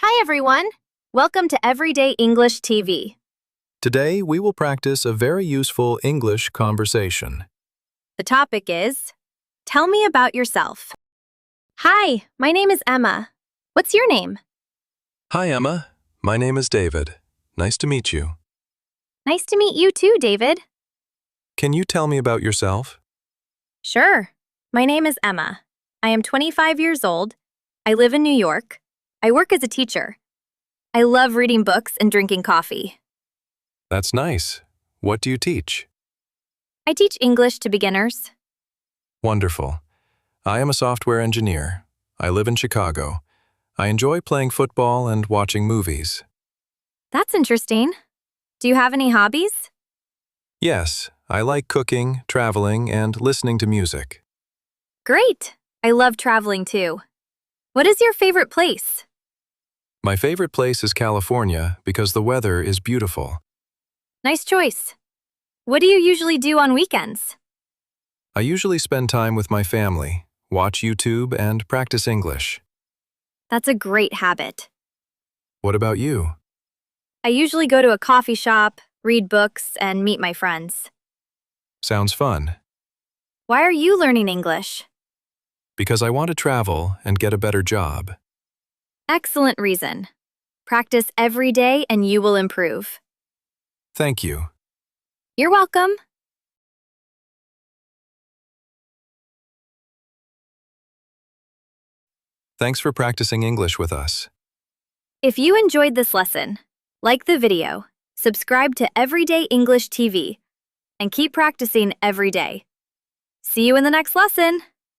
Hi everyone! Welcome to Everyday English TV. Today, we will practice a very useful English conversation. The topic is, tell me about yourself. Hi, my name is Emma. What's your name? Hi, Emma. My name is David. Nice to meet you. Nice to meet you too, David. Can you tell me about yourself? Sure. My name is Emma. I am 25 years old. I live in New York. I work as a teacher. I love reading books and drinking coffee. That's nice. What do you teach? I teach English to beginners. Wonderful. I am a software engineer. I live in Chicago. I enjoy playing football and watching movies. That's interesting. Do you have any hobbies? Yes, I like cooking, traveling, and listening to music. Great! I love traveling too. What is your favorite place? My favorite place is California because the weather is beautiful. Nice choice. What do you usually do on weekends? I usually spend time with my family, watch YouTube, and practice English. That's a great habit. What about you? I usually go to a coffee shop, read books, and meet my friends. Sounds fun. Why are you learning English? Because I want to travel and get a better job. Excellent reason. Practice every day and you will improve. Thank you. You're welcome. Thanks for practicing English with us. If you enjoyed this lesson, like the video, subscribe to Everyday English TV, and keep practicing every day. See you in the next lesson.